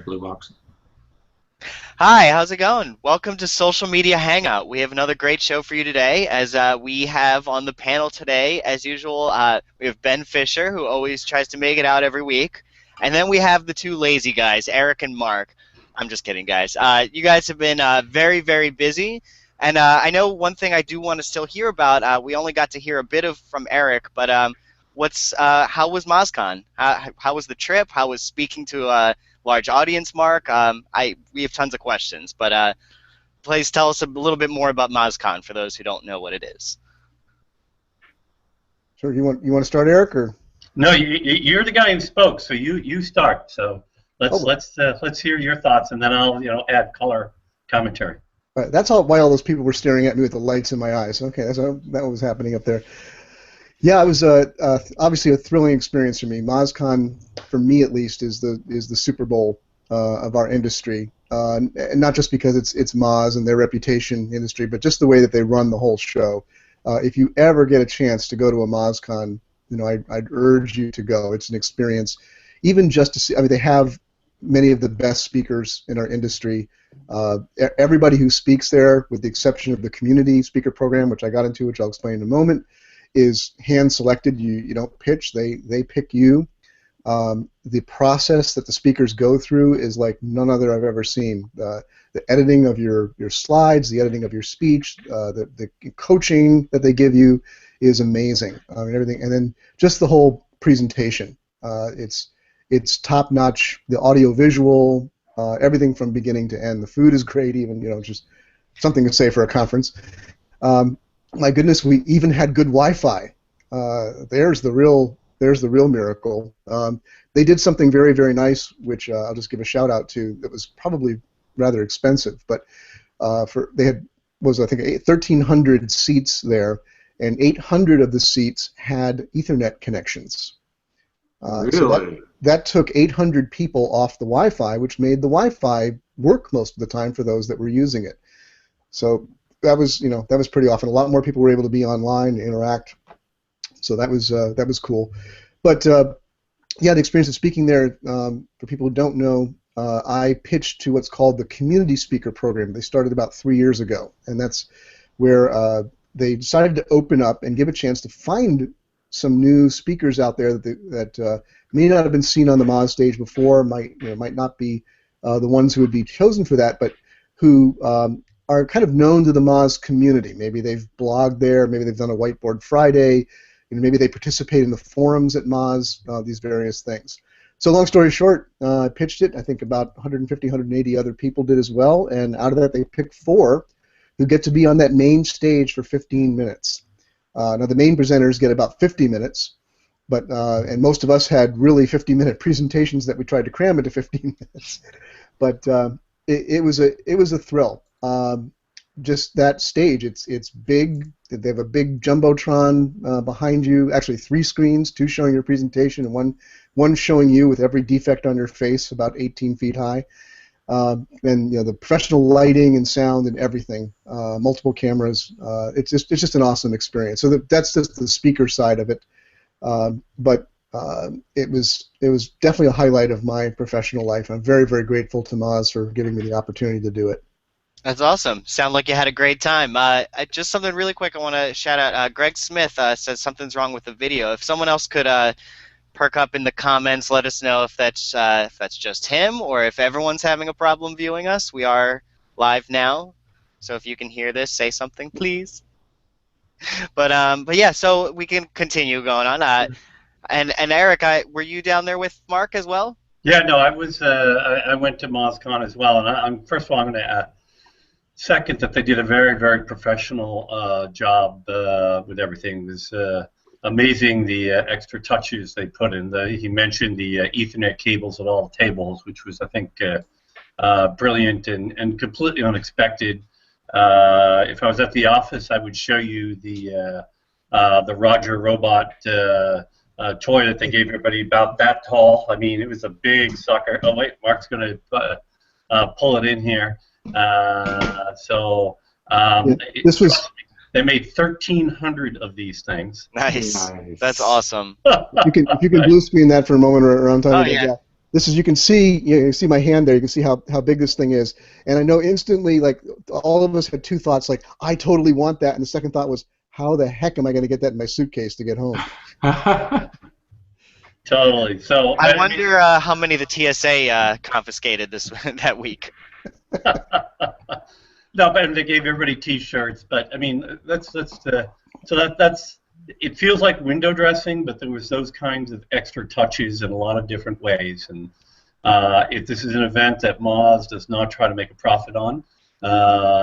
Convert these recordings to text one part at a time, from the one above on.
Blue Box. Hi, how's it going? Welcome to Social Media Hangout. We have another great show for you today. As we have on the panel today, as usual, we have Ben Fisher, who always tries to make it out every week. And then we have the two lazy guys, Eric and Mark. I'm just kidding, guys. You guys have been very, very busy. And I know one thing I do want to still hear about, we only got to hear a bit of from Eric, but how was MozCon? How was the trip? How was speaking to large audience, Mark? We have tons of questions, but please tell us a little bit more about MozCon for those who don't know what it is. Sure. You want to start, Eric, or? No, you're the guy who spoke, so you start. So let's hear your thoughts, and then I'll add color commentary. Right, that's why all those people were staring at me with the lights in my eyes. Okay, that was happening up there. Yeah, it was obviously a thrilling experience for me. MozCon, for me at least, is the Super Bowl of our industry, and not just because it's Moz and their reputation in the industry, but just the way that they run the whole show. If you ever get a chance to go to a MozCon, I'd urge you to go. It's an experience, even just to see. I mean, they have many of the best speakers in our industry. Everybody who speaks there, with the exception of the community speaker program, which I got into, which I'll explain in a moment, is hand-selected. You don't pitch, they pick you. The process that the speakers go through is like none other I've ever seen. The editing of your slides, the editing of your speech, the coaching that they give you is amazing. I mean, everything, and then just the whole presentation. It's top-notch. The audio-visual, everything from beginning to end. The food is great, even just something to say for a conference. My goodness, we even had good Wi-Fi. There's the real miracle. They did something very, very nice, which I'll just give a shout out to. That was probably rather expensive, but they had I think 1,300 seats there, and 800 of the seats had Ethernet connections. Really? So that took 800 people off the Wi-Fi, which made the Wi-Fi work most of the time for those that were using it. So that was pretty often. A lot more people were able to be online and interact. So that was cool. But yeah, the experience of speaking there, for people who don't know, I pitched to what's called the Community Speaker Program. They started about 3 years ago, and that's where they decided to open up and give a chance to find some new speakers out there that may not have been seen on the Moz stage before, might not be the ones who would be chosen for that, but who are kind of known to the Moz community. Maybe they've blogged there, maybe they've done a Whiteboard Friday, maybe they participate in the forums at Moz, these various things. So long story short, I pitched it. I think about 150, 180 other people did as well, and out of that they picked 4 who get to be on that main stage for 15 minutes. Now the main presenters get about 50 minutes, but and most of us had really 50-minute presentations that we tried to cram into 15 minutes. But it was a thrill. Just that stage, it's big. They have a big jumbotron behind you. Actually, 3 screens, 2 showing your presentation, and one showing you with every defect on your face, about 18 feet high. And the professional lighting and sound and everything, multiple cameras. It's just an awesome experience. So that's just the speaker side of it. But it was definitely a highlight of my professional life. I'm very, very grateful to Moz for giving me the opportunity to do it. That's awesome. Sound like you had a great time. Just something really quick I want to shout out. Greg Smith says something's wrong with the video. If someone else could perk up in the comments, let us know if that's just him or if everyone's having a problem viewing us. We are live now, so if you can hear this, say something, please. But yeah, so we can continue going on. And Eric, were you down there with Mark as well? Yeah, no, I was. I went to MozCon as well, and I'm first of all, I'm going to second that they did a very, very professional job with everything. It was amazing the extra touches they put in. He mentioned the Ethernet cables at all the tables, which was, I think, brilliant and completely unexpected. If I was at the office, I would show you the Roger robot toy that they gave everybody about that tall. I mean, it was a big sucker. Oh wait, Mark's going to pull it in here. They made 1,300 of these things. Nice. That's awesome. If you can blue screen that for a moment, or I'm talking about yeah. that. This is, you can see, you see my hand there. You can see how big this thing is, and I know instantly, like, all of us had two thoughts, like, I totally want that, and the second thought was, how the heck am I going to get that in my suitcase to get home? Totally. So I wonder how many the TSA confiscated this that week. No, but they gave everybody T-shirts. But I mean, that's it feels like window dressing, but there was those kinds of extra touches in a lot of different ways. And if this is an event that Moz does not try to make a profit on,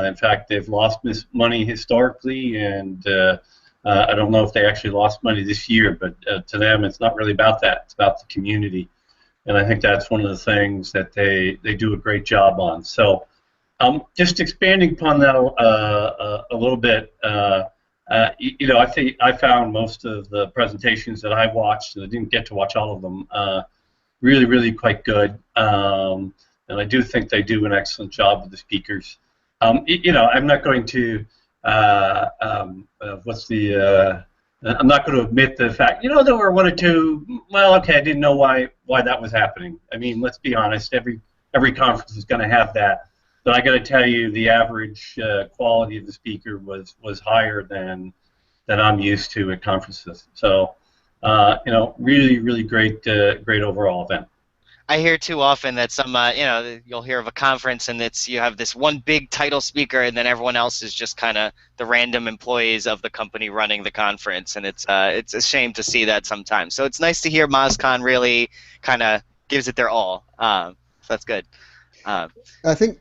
in fact, they've lost money historically, and I don't know if they actually lost money this year, but to them, it's not really about that. It's about the community, and I think that's one of the things that they do a great job on. So, just expanding upon that a little bit. I think I found most of the presentations that I watched, and I didn't get to watch all of them, really, really quite good. And I do think they do an excellent job with the speakers. I'm not going to, I'm not going to admit the fact, there were one or two, well, okay, I didn't know why that was happening. I mean, let's be honest, every conference is going to have that. But I got to tell you, the average quality of the speaker was higher than I'm used to at conferences. So, really, really great overall event. I hear too often that some, you'll hear of a conference and you have this one big title speaker, and then everyone else is just kind of the random employees of the company running the conference, and it's a shame to see that sometimes. So it's nice to hear MozCon really kind of gives it their all. So that's good. I think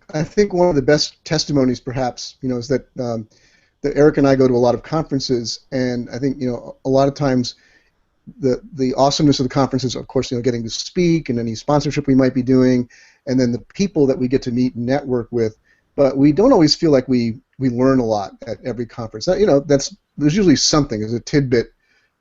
one of the best testimonies, perhaps, is that that Eric and I go to a lot of conferences, and I think a lot of times the awesomeness of the conference is, of course, getting to speak and any sponsorship we might be doing, and then the people that we get to meet and network with. But we don't always feel like we learn a lot at every conference. There's usually something, there's a tidbit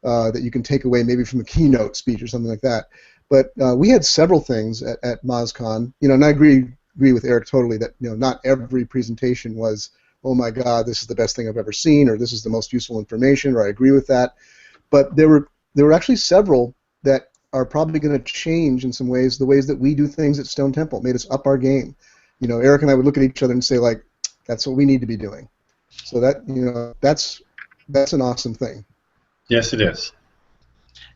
that you can take away, maybe from a keynote speech or something like that. But we had several things at MozCon, and I agree with Eric totally that not every presentation was, oh my God, this is the best thing I've ever seen, or this is the most useful information, or I agree with that. But there were actually several that are probably going to change in some ways the ways that we do things at Stone Temple, made us up our game. Eric and I would look at each other and say, like, that's what we need to be doing. So that that's an awesome thing. Yes, it is.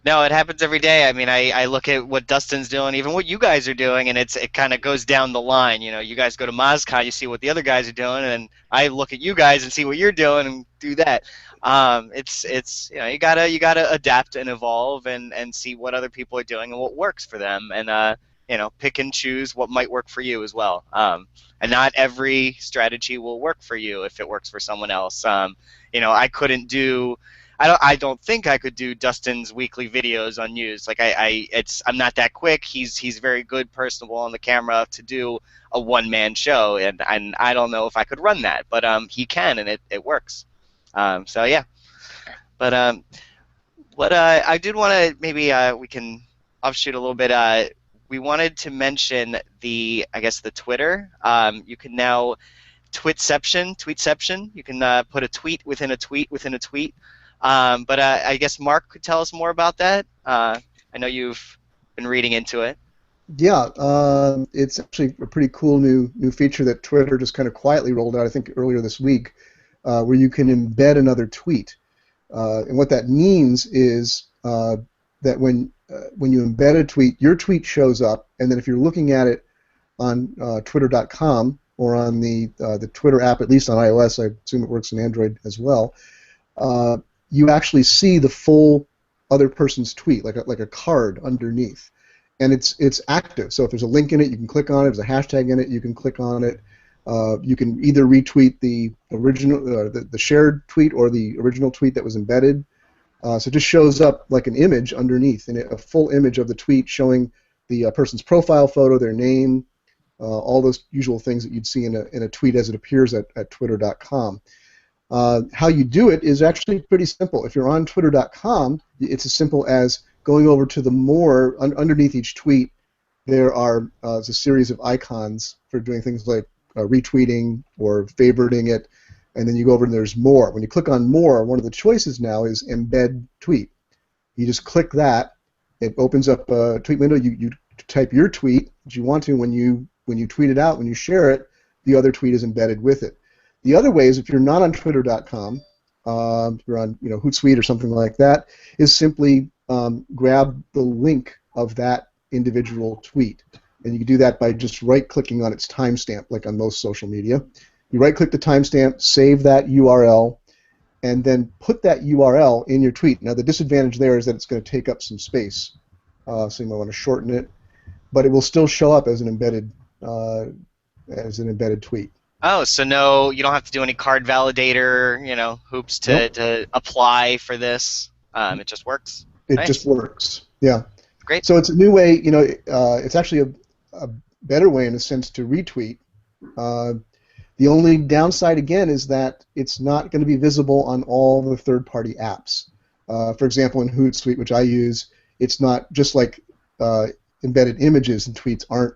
No, it happens every day. I mean, I look at what Dustin's doing, even what you guys are doing, and it kind of goes down the line. You guys go to MozCon, you see what the other guys are doing, and I look at you guys and see what you're doing and do that. It's you gotta adapt and evolve and see what other people are doing and what works for them, and pick and choose what might work for you as well. And not every strategy will work for you if it works for someone else. I couldn't do. I don't think I could do Dustin's weekly videos on news. Like I'm not that quick. He's very good, personable on the camera to do a one-man show, and I don't know if I could run that, but he can, and it works. So yeah, but what I did want to maybe we can offshoot a little bit. We wanted to mention the Twitter. You can now tweetception. You can put a tweet within a tweet within a tweet. But I guess Mark could tell us more about that. I know you've been reading into it. Yeah, it's actually a pretty cool new feature that Twitter just kind of quietly rolled out, I think, earlier this week, where you can embed another tweet. And what that means is that when you embed a tweet, your tweet shows up, and then if you're looking at it on Twitter.com or on the Twitter app, at least on iOS, I assume it works on Android as well, you actually see the full other person's tweet, like a card underneath, and it's active. So if there's a link in it, you can click on it. If there's a hashtag in it, you can click on it. You can either retweet the original, the shared tweet, or the original tweet that was embedded. So it just shows up like an image underneath, and a full image of the tweet showing the person's profile photo, their name, all those usual things that you'd see in a tweet as it appears at Twitter.com. How you do it is actually pretty simple. If you're on Twitter.com, it's as simple as going over to the more, underneath each tweet, there are a series of icons for doing things like retweeting or favoriting it, and then you go over and there's more. When you click on more, one of the choices now is embed tweet. You just click that, it opens up a tweet window, you type your tweet that you want to when you tweet it out, when you share it, the other tweet is embedded with it. The other way is if you're not on Twitter.com, if you're on Hootsuite or something like that, is simply grab the link of that individual tweet. And you can do that by just right-clicking on its timestamp, like on most social media. You right-click the timestamp, save that URL, and then put that URL in your tweet. Now, the disadvantage there is that it's going to take up some space, so you might want to shorten it, but it will still show up as an embedded tweet. Oh, so no, you don't have to do any card validator, hoops to apply for this. It just works. It Nice. just works. Yeah. Great. So it's a new way. It's actually a better way in a sense to retweet. The only downside again is that it's not going to be visible on all the third-party apps. For example, in Hootsuite, which I use, it's not just like embedded images and tweets aren't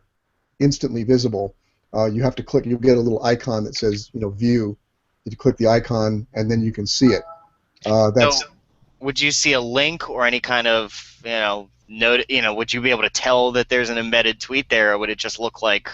instantly visible. You have to click. You'll get a little icon that says view. You click the icon and then you can see it. So, would you see a link or any kind of note? Would you be able to tell that there's an embedded tweet there, or would it just look like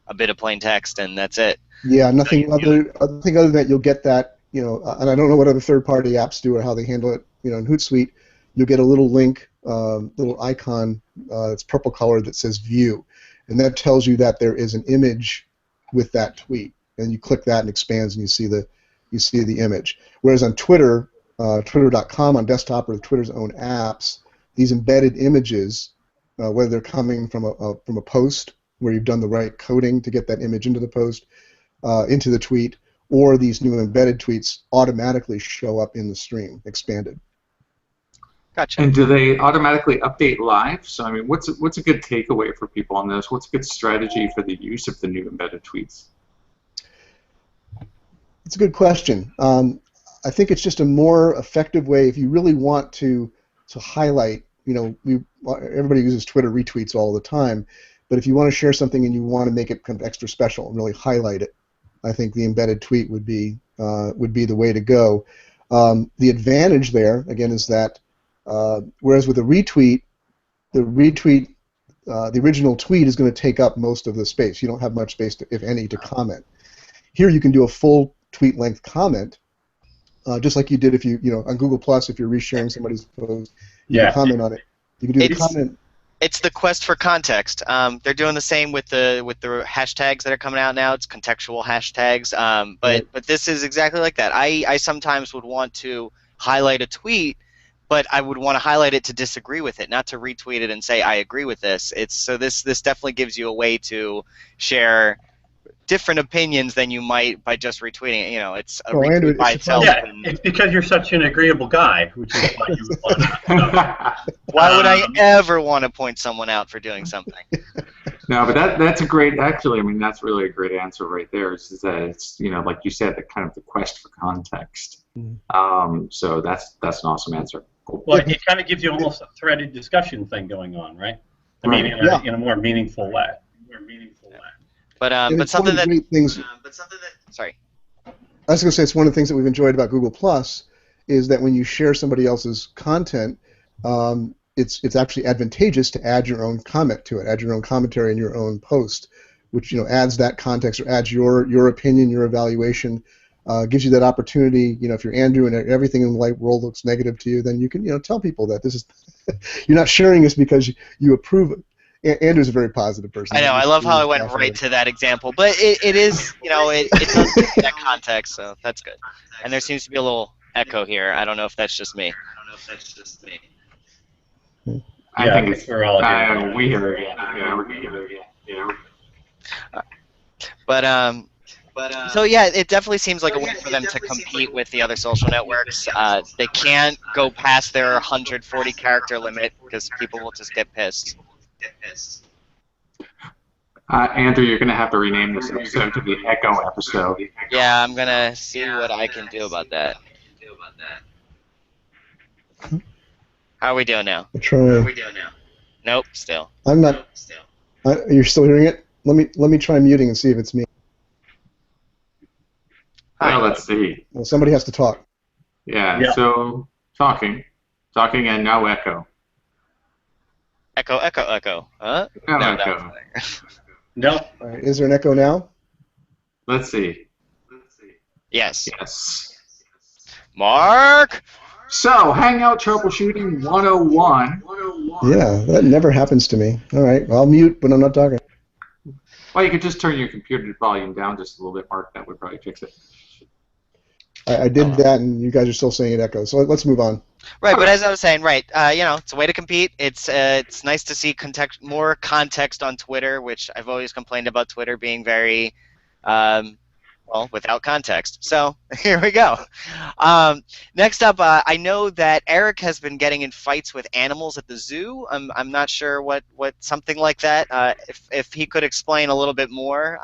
a bit of plain text and that's it? Yeah, nothing other than that. You'll get that. And I don't know what other third-party apps do or how they handle it. In Hootsuite, you'll get a little link, little icon. It's purple color that says view, and that tells you that there is an image with that tweet. And you click that and it expands, and you see the image. Whereas on Twitter, Twitter.com on desktop or Twitter's own apps, these embedded images, whether they're coming from a post where you've done the right coding to get that image into the post, into the tweet, or these new embedded tweets automatically show up in the stream, expanded. Gotcha. And do they automatically update live? So I mean, what's a good takeaway for people on this? What's a good strategy for the use of the new embedded tweets? It's a good question. I think it's just a more effective way if you really want to highlight. Everybody uses Twitter retweets all the time, but if you want to share something and you want to make it kind of extra special and really highlight it, I think the embedded tweet would be the way to go. The advantage there, again, is that whereas with a retweet, the original tweet is going to take up most of the space. You don't have much space, if any, to comment. Here you can do a full tweet-length comment, just like you did if on Google Plus, if you're resharing somebody's post, you can comment on it. You can do the comment. It's the quest for context. They're doing the same with the hashtags that are coming out now. It's contextual hashtags. But this is exactly like that. I sometimes would want to highlight a tweet, but I would want to highlight it to disagree with it, not to retweet it and say I agree with this. This definitely gives you a way to share different opinions than you might by just retweeting it. It's a retweet Andrew, by itself. Yeah, it's because you're such an agreeable guy, which is why you would want to. Why would I ever want to point someone out for doing something? No, but that's a great. Actually, I mean, that's really a great answer right there. Is that it's like you said, the kind of the quest for context. So that's an awesome answer. Cool. Well, it kind of gives you almost a threaded discussion thing going on, right? I mean, in a more meaningful way. But something that sorry. I was going to say it's one of the things that we've enjoyed about Google Plus is that when you share somebody else's content, it's actually advantageous to add your own comment to it, add your own commentary in your own post, which adds that context or adds your opinion, your evaluation, gives you that opportunity. If you're Andrew and everything in the world looks negative to you, then you can tell people that this is you're not sharing this because you approve it. Andrew's a very positive person. I know. I love how I went right to that example, but it is, it does give that context, so that's good. And there seems to be a little echo here. I don't know if that's just me. I think it's we're all here. We hear it. Yeah, we're here. So yeah, it definitely seems like a way for them to compete with the other social networks. They can't go past their 140 character limit because people will just get pissed. Andrew, you're going to have to rename this episode to the Echo episode. Yeah, I'm going to see what I can do about that. How are we doing now? Nope, still. I'm not. You're still hearing it? Let me try muting and see if it's me. Well, let's see. Well, somebody has to talk. Yeah. So talking, and now echo. Echo, echo, echo. Huh? No, No, echo. No. All right, is there an echo now? Let's see. Yes. Yes. Mark! So, Hangout Troubleshooting 101. Yeah, that never happens to me. All right, I'll mute, but I'm not talking. Well, you could just turn your computer volume down just a little bit, Mark. That would probably fix it. I did that, and you guys are still saying it echoes. So let's move on. Right, but as I was saying, right, you know, it's a way to compete. It's nice to see more context on Twitter, which I've always complained about Twitter being very, well, without context. So here we go. Next up, I know that Eric has been getting in fights with animals at the zoo. I'm not sure what something like that. If he could explain a little bit more,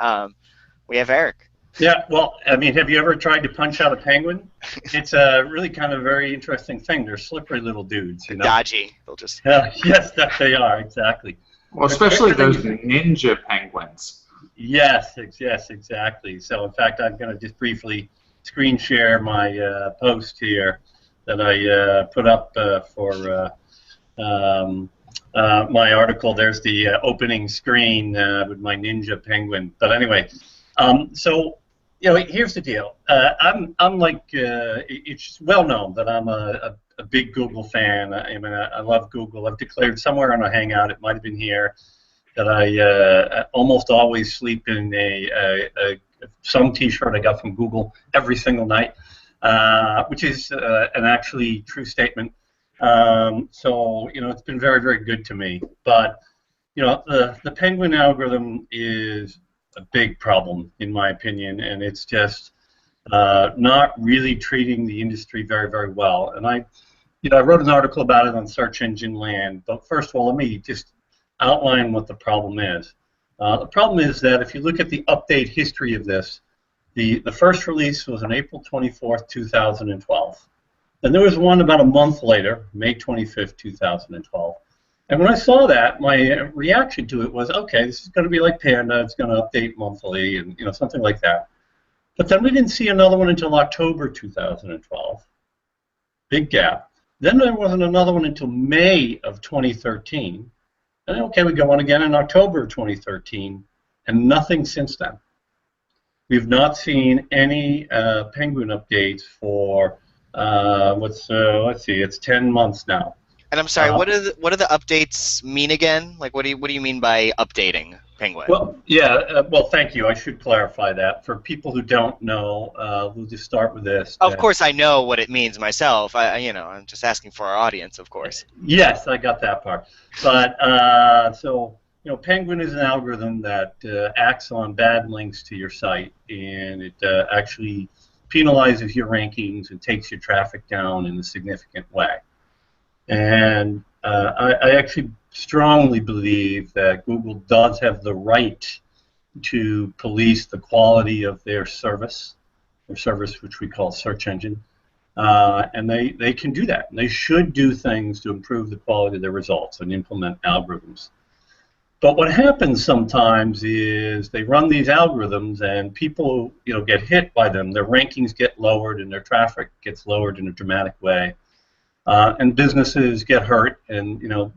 we have Eric. Yeah, well, I mean, have you ever tried to punch out a penguin? It's a really kind of very interesting thing. They're slippery little dudes, you know. Dodgy. They'll just. Yes, that they are, exactly. Well, especially those ninja penguins. Yes, exactly. So, in fact, I'm going to just briefly screen share my post here that I put up for my article. There's the opening screen with my ninja penguin. But anyway, so. You know, here's the deal. I'm like, it's well known that I'm a big Google fan. I mean, I love Google. I've declared somewhere on a Hangout, it might have been here, that I almost always sleep in some T-shirt I got from Google every single night, which is an actually true statement. So, you know, it's been very, very good to me. But, you know, the Penguin algorithm is a big problem, in my opinion, and it's just not really treating the industry very, very well. And I wrote an article about it on Search Engine Land. But first of all, let me just outline what the problem is. The problem is that if you look at the update history of this, the first release was on April 24th, 2012. Then there was one about a month later, May 25th, 2012. And when I saw that, my reaction to it was, okay, this is going to be like Panda. It's going to update monthly, and you know, something like that. But then we didn't see another one until October 2012. Big gap. Then there wasn't another one until May of 2013. And okay, we go on again in October 2013, and nothing since then. We've not seen any Penguin updates for let's see, it's 10 months now. And I'm sorry, what do the updates mean again? Like, what do you mean by updating Penguin? Well, yeah. Well, thank you. I should clarify that for people who don't know. We'll just start with this. Of course, I know what it means myself. I'm just asking for our audience, of course. Yes, I got that part. But so you know, Penguin is an algorithm that acts on bad links to your site, and it actually penalizes your rankings and takes your traffic down in a significant way. And I actually strongly believe that Google does have the right to police the quality of their service which we call search engine, and they can do that. And they should do things to improve the quality of their results and implement algorithms. But what happens sometimes is they run these algorithms and people, you know, get hit by them. Their rankings get lowered and their traffic gets lowered in a dramatic way. And businesses get hurt, and you know,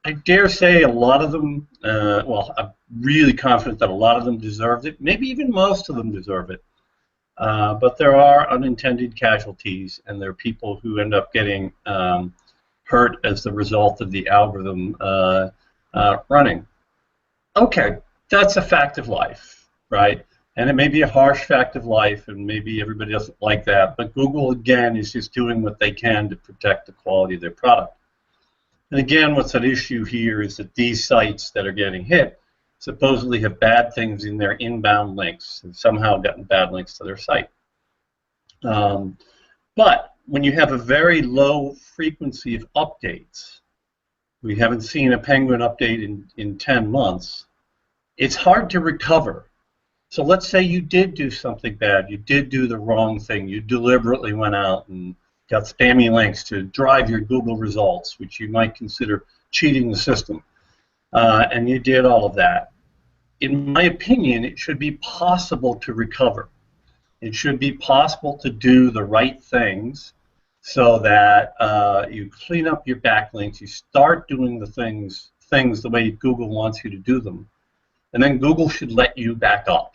I dare say a lot of them. Well, I'm really confident that a lot of them deserved it. Maybe even most of them deserve it. But there are unintended casualties, and there are people who end up getting hurt as the result of the algorithm running. Okay, that's a fact of life, right? And it may be a harsh fact of life, and maybe everybody doesn't like that, but Google, again, is just doing what they can to protect the quality of their product. And again, what's at issue here is that these sites that are getting hit supposedly have bad things in their inbound links, have somehow gotten bad links to their site. But when you have a very low frequency of updates, we haven't seen a Penguin update in 10 months, it's hard to recover. So let's say you did do something bad, you did do the wrong thing, you deliberately went out and got spammy links to drive your Google results, which you might consider cheating the system, and you did all of that. In my opinion, it should be possible to recover. It should be possible to do the right things so that you clean up your backlinks, you start doing the things things the way Google wants you to do them, and then Google should let you back up.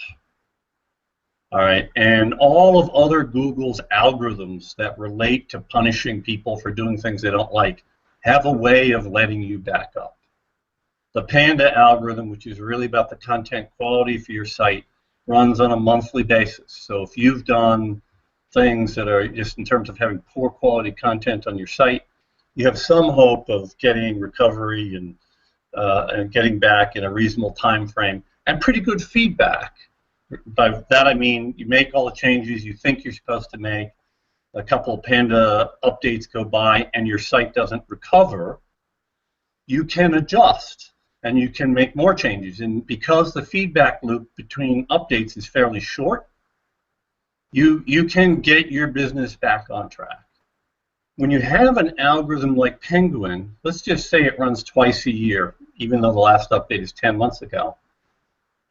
All right, and all of other Google's algorithms that relate to punishing people for doing things they don't like have a way of letting you back up. The Panda algorithm, which is really about the content quality for your site, runs on a monthly basis. So if you've done things that are just in terms of having poor quality content on your site, you have some hope of getting recovery and getting back in a reasonable time frame and pretty good feedback. By that I mean you make all the changes you think you're supposed to make, a couple of Panda updates go by and your site doesn't recover, you can adjust and you can make more changes. And because the feedback loop between updates is fairly short, you can get your business back on track. When you have an algorithm like Penguin, let's just say it runs twice a year, even though the last update is 10 months ago,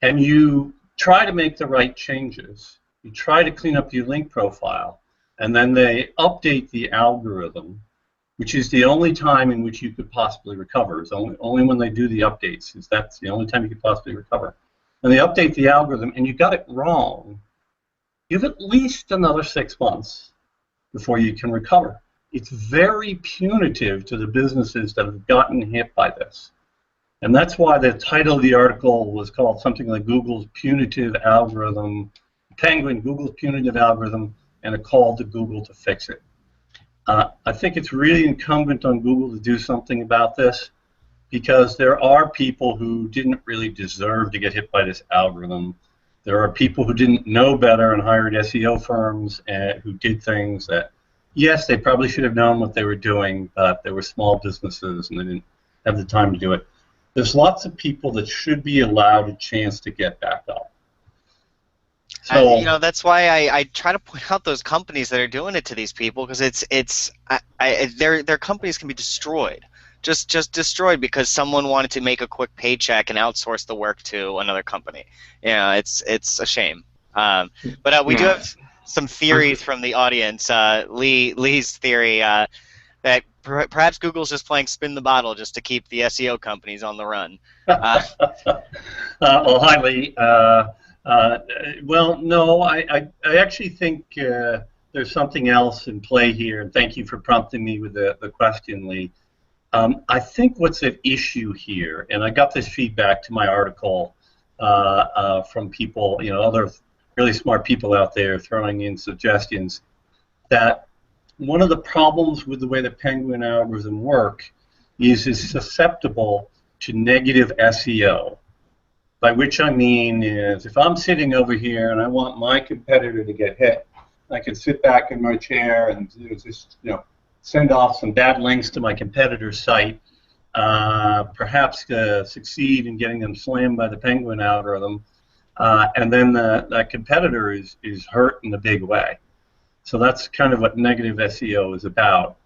and you try to make the right changes, you try to clean up your link profile, and then they update the algorithm, which is the only time in which you could possibly recover. It's only when they do the updates, is that's the only time you could possibly recover. And they update the algorithm, and you got it wrong, you have at least another 6 months before you can recover. It's very punitive to the businesses that have gotten hit by this. And that's why the title of the article was called something like Google's Punitive Algorithm, Penguin, Google's Punitive Algorithm, and a call to Google to fix it. I think it's really incumbent on Google to do something about this, because there are people who didn't really deserve to get hit by this algorithm. There are people who didn't know better and hired SEO firms who did things that, yes, they probably should have known what they were doing, but they were small businesses and they didn't have the time to do it. There's lots of people that should be allowed a chance to get back up. So, you know, that's why I try to point out those companies that are doing it to these people, because their companies can be destroyed, just destroyed because someone wanted to make a quick paycheck and outsource the work to another company. You know, it's a shame. But we do have some theories from the audience. Lee's theory that perhaps Google's just playing spin the bottle just to keep the SEO companies on the run. well, hi, Lee. Well, no, I actually think there's something else in play here, and thank you for prompting me with the question, Lee. I think what's at issue here, and I got this feedback to my article from people, you know, other really smart people out there throwing in suggestions, that one of the problems with the way the Penguin algorithm works is it's susceptible to negative SEO. By which I mean is, if I'm sitting over here and I want my competitor to get hit, I can sit back in my chair and just, you know, send off some bad links to my competitor's site, perhaps succeed in getting them slammed by the Penguin algorithm, and then that competitor is hurt in a big way. So that's kind of what negative SEO is about.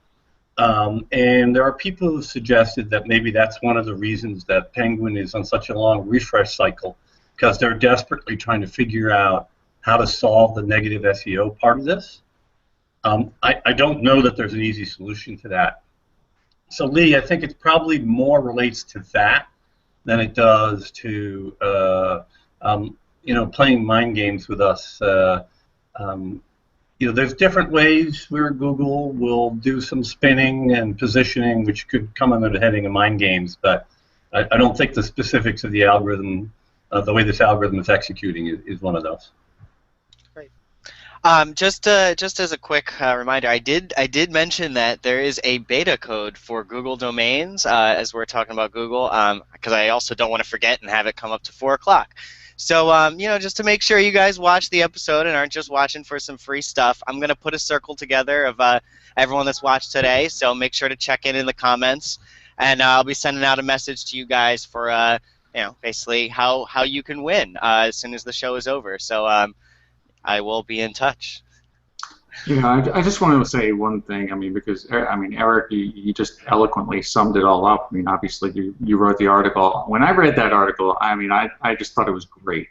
And there are people who suggested that maybe that's one of the reasons that Penguin is on such a long refresh cycle, because they're desperately trying to figure out how to solve the negative SEO part of this. I don't know that there's an easy solution to that. So, Lee, I think it probably more relates to that than it does to you know, playing mind games with us. You know, there's different ways where Google will do some spinning and positioning, which could come under the heading of mind games, but I don't think the specifics of the algorithm, the way this algorithm is executing, is one of those. Great. Just as a quick reminder, I did mention that there is a beta code for Google domains as we're talking about Google, because I also don't want to forget and have it come up to 4 o'clock. So, you know, just to make sure you guys watch the episode and aren't just watching for some free stuff, I'm going to put a circle together of everyone that's watched today, so make sure to check in the comments, and I'll be sending out a message to you guys for, you know, basically how you can win as soon as the show is over. So I will be in touch. You know, I just wanted to say one thing. I mean, because Eric, you just eloquently summed it all up. I mean, obviously, you wrote the article. When I read that article, I mean, I just thought it was great.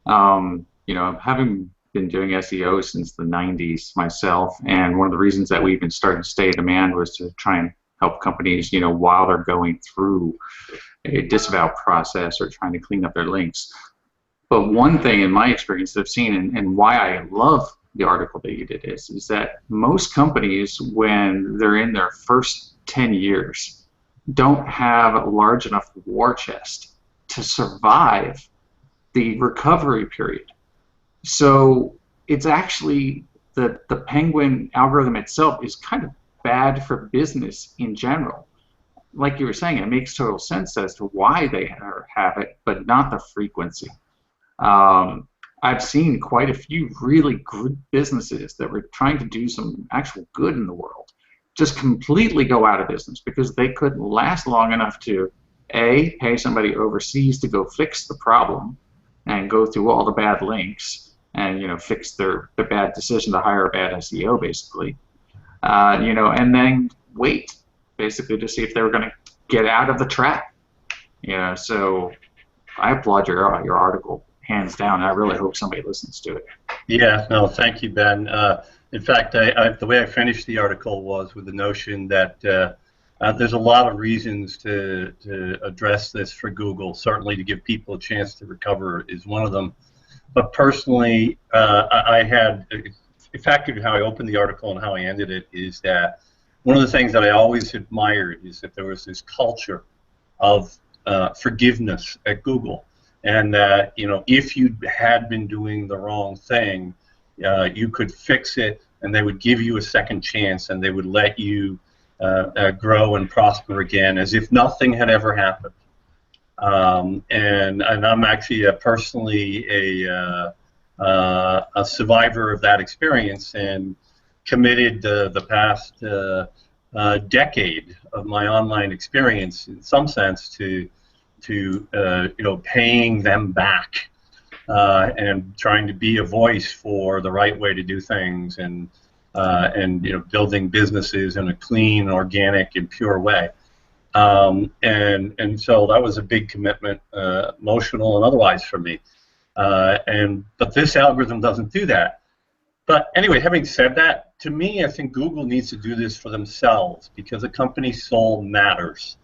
You know, having been doing SEO since the '90s myself, and one of the reasons that we even started Stay in Demand was to try and help companies, you know, while they're going through a disavow process or trying to clean up their links. But one thing in my experience that I've seen, and why I love the article that you did, is that most companies, when they're in their first 10 years, don't have a large enough war chest to survive the recovery period. So it's actually the Penguin algorithm itself is kind of bad for business in general. Like you were saying, it makes total sense as to why they have it, but not the frequency. I've seen quite a few really good businesses that were trying to do some actual good in the world just completely go out of business because they couldn't last long enough to A, pay somebody overseas to go fix the problem and go through all the bad links and, you know, fix their bad decision to hire a bad SEO, basically, you know, and then wait basically to see if they were going to get out of the trap. You know, so I applaud your article hands down. I really hope somebody listens to it. Yeah, no, thank you, Ben. In fact, the way I finished the article was with the notion that there's a lot of reasons to address this for Google. Certainly to give people a chance to recover is one of them. But personally, I had, in fact, how I opened the article and how I ended it is that one of the things that I always admired is that there was this culture of forgiveness at Google. And that, you know, if you had been doing the wrong thing, you could fix it, and they would give you a second chance, and they would let you grow and prosper again as if nothing had ever happened. And I'm actually personally a survivor of that experience, and committed the past decade of my online experience, in some sense, to you know, paying them back and trying to be a voice for the right way to do things, and you know, building businesses in a clean, organic, and pure way. And so that was a big commitment, emotional and otherwise, for me. But this algorithm doesn't do that. But anyway, having said that, to me, I think Google needs to do this for themselves, because a company's soul matters.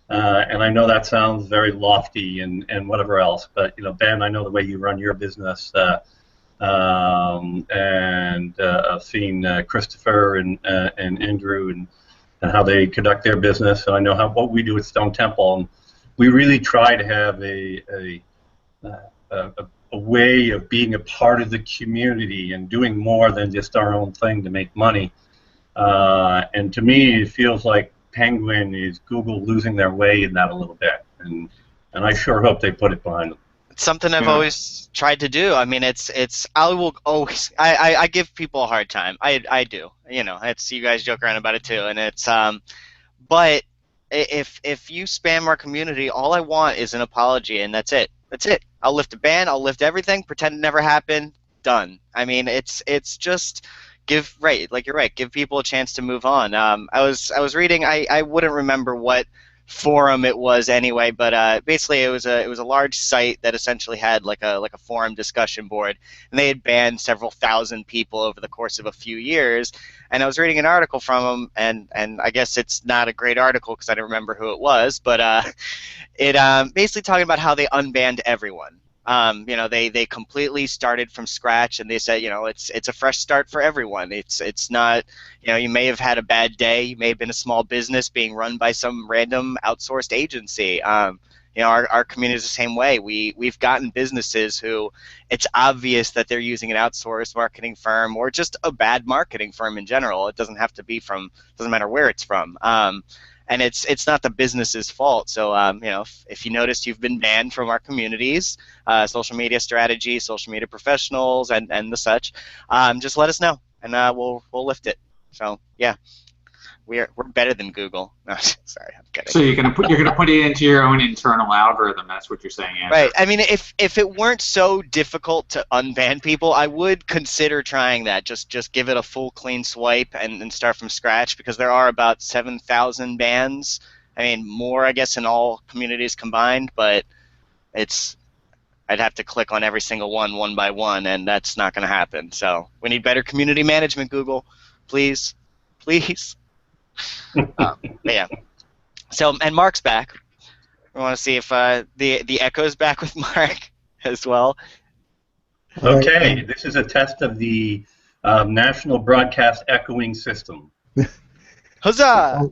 And I know that sounds very lofty and whatever else, but, you know, Ben, I know the way you run your business, and I've seen Christopher and Andrew and how they conduct their business, and I know what we do at Stone Temple, and we really try to have a way of being a part of the community and doing more than just our own thing to make money. And to me, it feels like Penguin is Google losing their way in that a little bit, and I sure hope they put it behind them. It's something I've always tried to do. I mean, I will always, I give people a hard time. I do. You know, it's, you guys joke around about it too, and it's but if you spam our community, all I want is an apology, and that's it. That's it. I'll lift a ban. I'll lift everything. Pretend it never happened. Done. I mean, it's just. Like you're right, give people a chance to move on. I was reading, I wouldn't remember what forum it was anyway, but basically it was a large site that essentially had like a forum discussion board, and they had banned several thousand people over the course of a few years. And I was reading an article from them, and I guess it's not a great article because I don't remember who it was, but it basically talking about how they unbanned everyone. You know, they completely started from scratch, and they said, you know, it's a fresh start for everyone. It's not, you know, you may have had a bad day, you may have been a small business being run by some random outsourced agency. You know, our community is the same way. We've gotten businesses who it's obvious that they're using an outsourced marketing firm or just a bad marketing firm in general. It doesn't have to be from, doesn't matter where it's from. And it's not the business's fault. So you know, if you notice you've been banned from our communities, social media strategy, social media professionals, and the such, just let us know, and we'll lift it. So yeah, we're better than Google. No, sorry, I'm kidding. So you're gonna put it into your own internal algorithm. That's what you're saying, Andrew. Right. I mean, if it weren't so difficult to unban people, I would consider trying that. Just give it a full clean swipe and start from scratch, because there are about 7,000 bans. I mean, more, I guess, in all communities combined, but I'd have to click on every single one by one, and that's not going to happen. So we need better community management, Google. Please. Please. But yeah. So, and Mark's back. We want to see if the echo's back with Mark as well. Okay, this is a test of the National Broadcast Echoing System. Huzzah!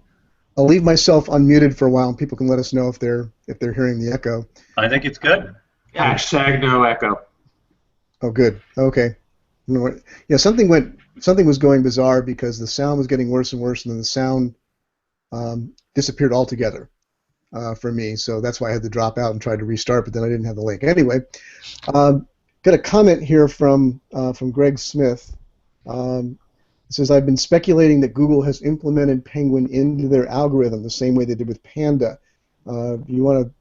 I'll leave myself unmuted for a while, and people can let us know if they're hearing the echo. I think it's good. Hashtag no echo. Oh, good. Okay. Yeah, something was going bizarre because the sound was getting worse and worse, and then the sound disappeared altogether for me. So that's why I had to drop out and try to restart, but then I didn't have the link. Anyway, got a comment here from Greg Smith. It says, I've been speculating that Google has implemented Penguin into their algorithm the same way they did with Panda. Do you want to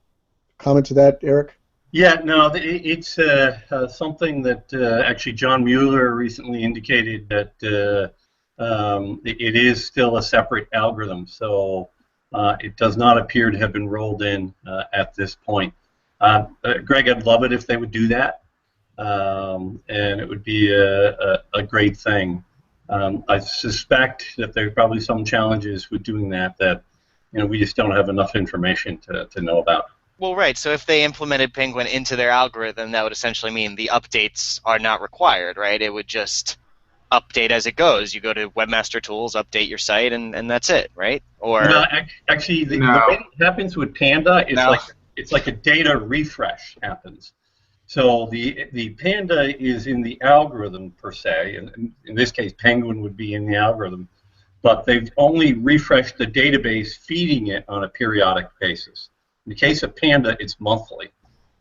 comment to that, Eric? Yeah, no, it's something that actually John Mueller recently indicated that it is still a separate algorithm, so it does not appear to have been rolled in at this point. Greg, I'd love it if they would do that, and it would be a great thing. I suspect that there are probably some challenges with doing that we just don't have enough information to know about. Well, right. So if they implemented Penguin into their algorithm, that would essentially mean the updates are not required, right? It would just update as it goes. You go to Webmaster Tools, update your site, and that's it, right? Or no, actually, the way it happens with Panda is it's like a data refresh happens. So the Panda is in the algorithm per se, and in this case, Penguin would be in the algorithm, but they've only refreshed the database, feeding it on a periodic basis. In the case of Panda, it's monthly.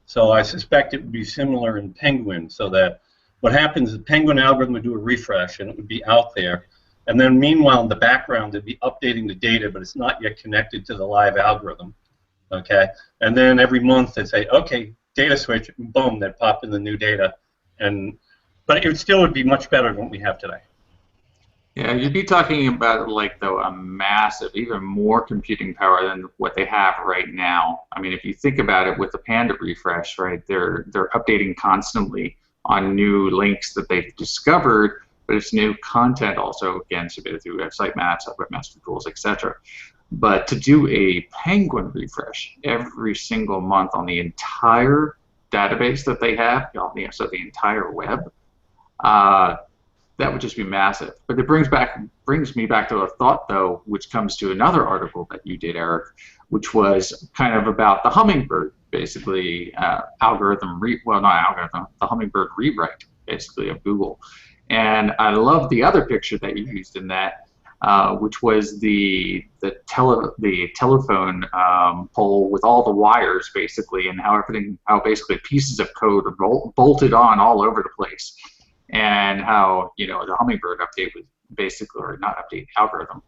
So I suspect it would be similar in Penguin, so that what happens is the Penguin algorithm would do a refresh, and it would be out there. And then meanwhile, in the background, they'd be updating the data, but it's not yet connected to the live algorithm. Okay? And then every month they'd say, okay, data switch, and boom, they'd pop in the new data. But it still would be much better than what we have today. Yeah, you'd be talking about a massive, even more computing power than what they have right now. I mean, if you think about it with the Panda refresh, right, they're updating constantly on new links that they've discovered, but it's new content also, again, submitted through website maps, webmaster tools, etc. But to do a Penguin refresh every single month on the entire database that they have, so the entire web, that would just be massive. But it brings me back to a thought, though, which comes to another article that you did, Eric, which was kind of about the Hummingbird, basically, the Hummingbird rewrite, basically, of Google. And I love the other picture that you used in that, which was the telephone pole with all the wires, basically, and how basically pieces of code are bolted on all over the place. And how, the Hummingbird update was basically, or not update, algorithm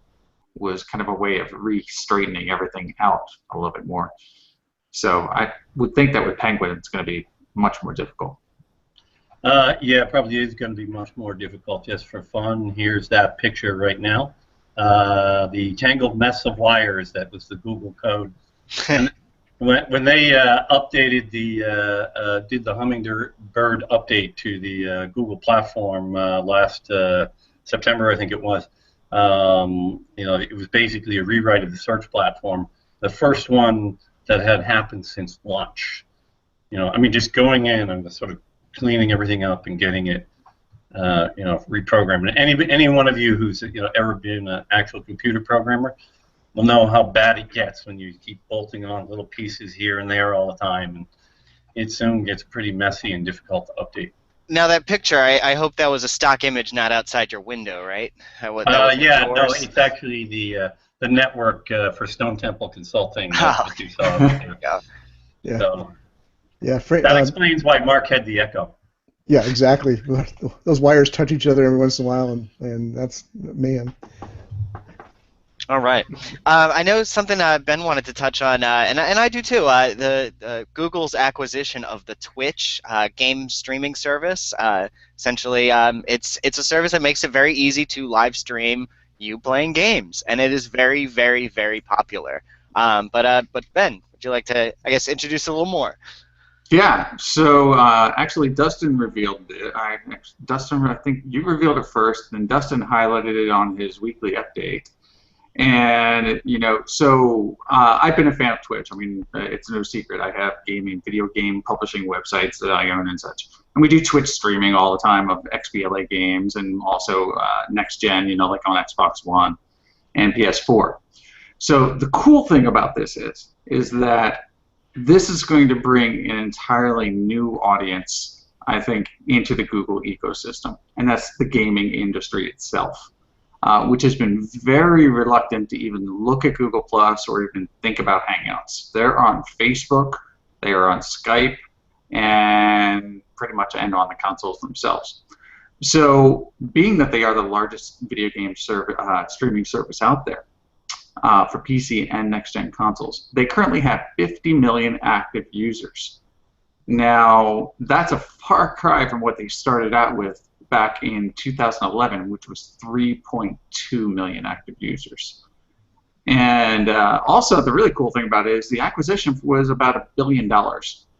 was kind of a way of re-straightening everything out a little bit more. So I would think that with Penguin, it's going to be much more difficult. Yeah, it probably is going to be much more difficult. Just for fun, here's that picture right now. The tangled mess of wires, that was the Google code. And when they updated did the Hummingbird update to the Google platform last September, I think it was. It was basically a rewrite of the search platform, the first one that had happened since launch. Just going in and sort of cleaning everything up and getting it, reprogrammed. Any one of you who's ever been an actual computer programmer will know how bad it gets when you keep bolting on little pieces here and there all the time, and it soon gets pretty messy and difficult to update. Now that picture, I hope that was a stock image, not outside your window, right? Yeah, no, it's actually the network for Stone Temple Consulting that you saw. Yeah. So, yeah. That explains why Mark had the echo. Yeah, exactly. Those wires touch each other every once in a while, and that's mayhem. All right. I know something Ben wanted to touch on, and I do too. Google's acquisition of the Twitch game streaming service. Essentially, it's a service that makes it very easy to live stream you playing games, and it is very, very, very popular. But Ben, would you like to, I guess, introduce a little more? Yeah. So actually, Dustin revealed it. Dustin, I think you revealed it first, and Dustin highlighted it on his weekly update. And so I've been a fan of Twitch. I mean, it's no secret. I have video game publishing websites that I own and such. And we do Twitch streaming all the time of XBLA games and also next gen, like on Xbox One and PS4. So the cool thing about this is that this is going to bring an entirely new audience, I think, into the Google ecosystem, and that's the gaming industry itself. Which has been very reluctant to even look at Google Plus or even think about Hangouts. They're on Facebook, they are on Skype, and pretty much on the consoles themselves. So, being that they are the largest video game streaming service out there for PC and next-gen consoles, they currently have 50 million active users. Now, that's a far cry from what they started out with back in 2011, which was 3.2 million active users. And also, the really cool thing about it is the acquisition was about $1 billion.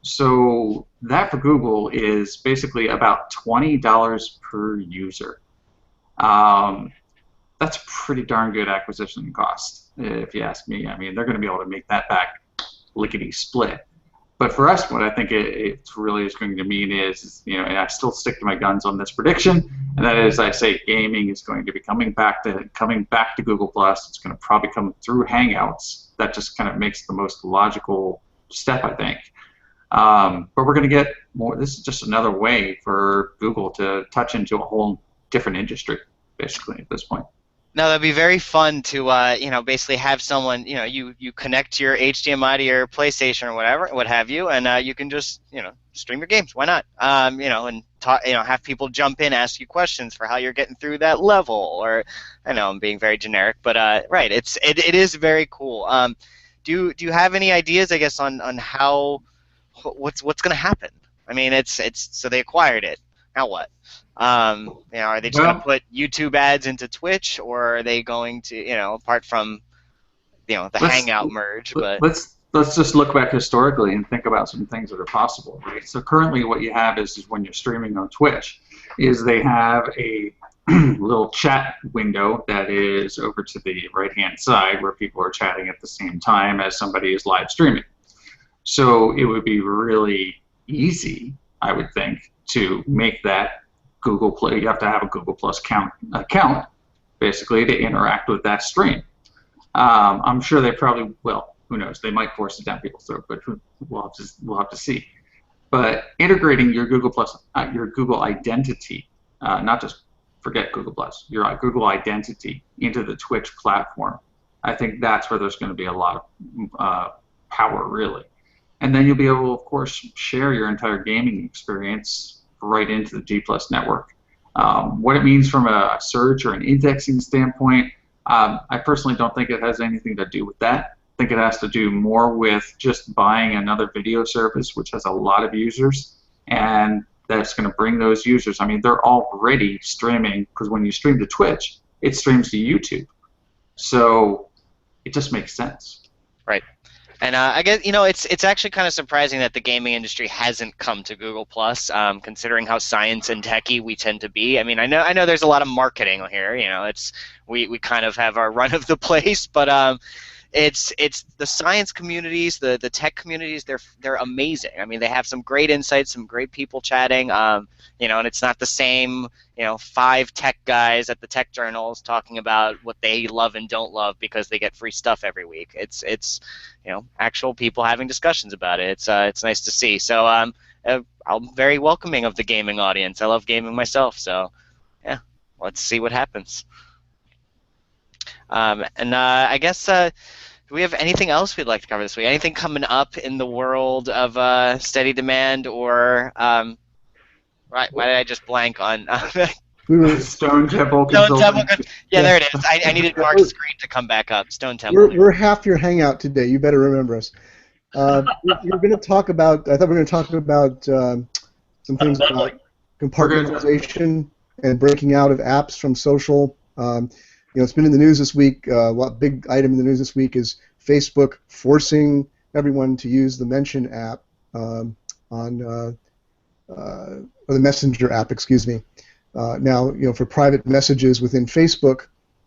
So that for Google is basically about $20 per user. That's a pretty darn good acquisition cost, if you ask me. I mean, they're going to be able to make that back lickety-split. But for us, what I think it really is going to mean is, and I still stick to my guns on this prediction, and that is, I say gaming is going to be coming back to Google Plus. It's going to probably come through Hangouts. That just kind of makes the most logical step, I think. But we're going to get more. This is just another way for Google to touch into a whole different industry, basically, at this point. No, that'd be very fun to, basically have someone, you connect your HDMI to your PlayStation or whatever, what have you, and you can just, stream your games. Why not? And talk, have people jump in, ask you questions for how you're getting through that level. Or, I know I'm being very generic, but right, it is very cool. Do you have any ideas, I guess, on how what's going to happen? I mean, it's so they acquired it. Now what? Are they just going to put YouTube ads into Twitch, or are they going to, apart from, the Hangout merge? But let's just look back historically and think about some things that are possible, right? So currently, what you have is when you're streaming on Twitch, is they have a little chat window that is over to the right-hand side where people are chatting at the same time as somebody is live streaming. So it would be really easy, I would think, to make that Google Play. You have to have a Google Plus account, basically, to interact with that stream. I'm sure they probably will. Who knows? They might force it down people's throat, but we'll have to see. But integrating your Google Plus, your Google identity, not just forget Google Plus, your Google identity into the Twitch platform, I think that's where there's going to be a lot of power, really. And then you'll be able, of course, share your entire gaming experience right into the G Plus network. What it means from a search or an indexing standpoint, I personally don't think it has anything to do with that. I think it has to do more with just buying another video service, which has a lot of users, and that's going to bring those users. I mean, they're already streaming, because when you stream to Twitch, it streams to YouTube. So it just makes sense. Right. And I guess, it's actually kind of surprising that the gaming industry hasn't come to Google Plus, considering how science and techy we tend to be. I mean, I know there's a lot of marketing here. We kind of have our run of the place, but it's the science communities, the tech communities. They're amazing. I mean, they have some great insights, some great people chatting. And it's not the same 5 tech guys at the tech journals talking about what they love and don't love because they get free stuff every week. It's actual people having discussions about it. It's nice to see. So I'm very welcoming of the gaming audience. I love gaming myself. So yeah, let's see what happens. I guess, do we have anything else we'd like to cover this week? Anything coming up in the world of steady demand, or right? Why did I just blank on? Stone Temple. Yeah, there it is. I needed Mark's screen to come back up. Stone Temple. We're half your hangout today. You better remember us. You're going to talk about. I thought we were going to talk about some things about compartmentalization and breaking out of apps from social. It's been in the news this week. What big item in the news this week is Facebook forcing everyone to use the Mention app or the Messenger app, excuse me. Now, for private messages within Facebook,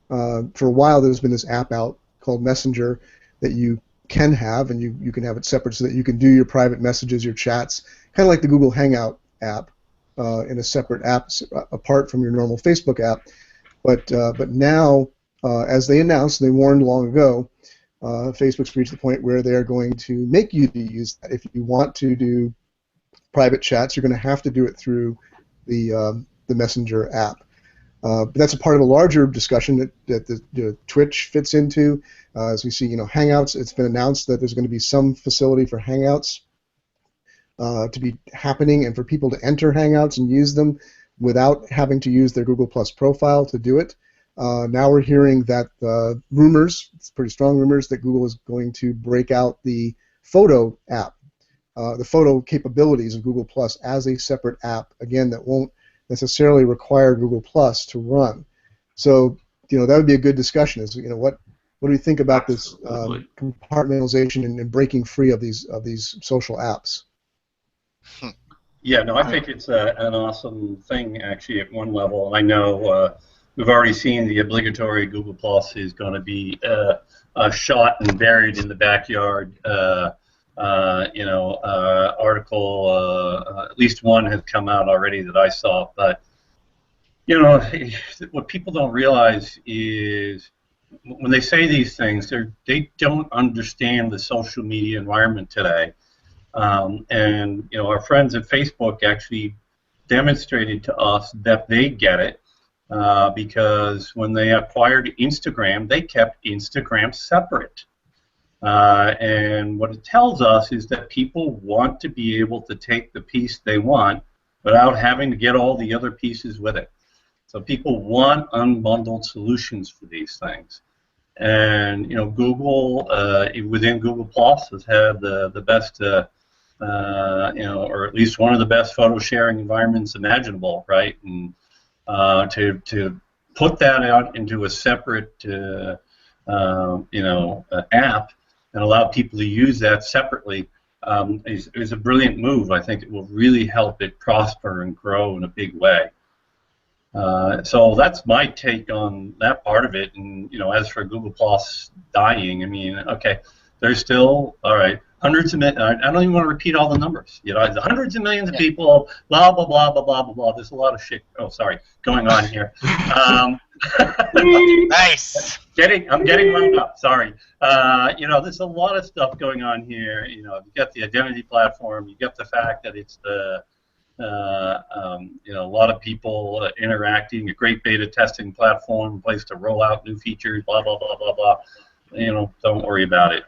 For a while, there's been this app out called Messenger that you can have, and you can have it separate so that you can do your private messages, your chats, kind of like the Google Hangout app, in a separate app apart from your normal Facebook app. But now, as they announced, they warned long ago, Facebook's reached the point where they are going to make you use that. If you want to do private chats, you're going to have to do it through the Messenger app. But that's a part of a larger discussion that the Twitch fits into. As we see, Hangouts. It's been announced that there's going to be some facility for Hangouts to be happening, and for people to enter Hangouts and use them without having to use their Google Plus profile to do it. Now we're hearing that rumors, it's pretty strong rumors, that Google is going to break out the photo app, the photo capabilities of Google Plus as a separate app, again, that won't necessarily require Google Plus to run. So, that would be a good discussion. Is what do you think about this compartmentalization and breaking free of these social apps? Yeah, no, I think it's an awesome thing, actually, at one level. I know we've already seen the obligatory Google Plus is going to be shot and buried in the backyard. Article, at least one has come out already that I saw. But, what people don't realize is when they say these things, they don't understand the social media environment today. And our friends at Facebook actually demonstrated to us that they get it because when they acquired Instagram, they kept Instagram separate. And what it tells us is that people want to be able to take the piece they want without having to get all the other pieces with it. So people want unbundled solutions for these things. And Google within Google Plus has had the best, or at least one of the best photo sharing environments imaginable, right? And to put that out into a separate, app and allow people to use that separately is a brilliant move. I think it will really help it prosper and grow in a big way. So that's my take on that part of it. And as for Google Plus dying, I mean, okay, there's still hundreds of millions. I don't even want to repeat all the numbers. Hundreds of millions of people. Blah blah blah blah blah blah blah. There's a lot of shit. Oh, sorry, going on here. Nice. I'm getting wound up. Sorry. There's a lot of stuff going on here. You got the identity platform. You get the fact that it's the a lot of people interacting, a great beta testing platform, place to roll out new features, blah blah blah blah blah. Don't worry about it.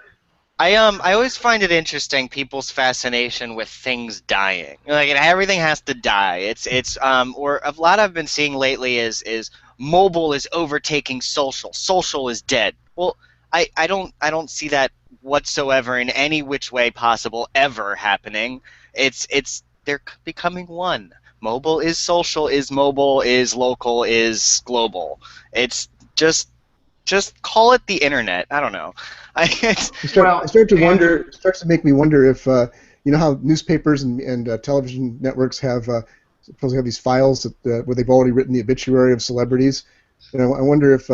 I always find it interesting, people's fascination with things dying. Everything has to die. Or a lot I've been seeing lately is mobile is overtaking social. Social is dead. Well, I don't see that whatsoever in any which way possible ever happening. They're becoming one. Mobile is social, is mobile, is local, is global. It's just call it the internet. I don't know. It starts to make me wonder if how newspapers and television networks have supposedly have these files where they've already written the obituary of celebrities. I wonder if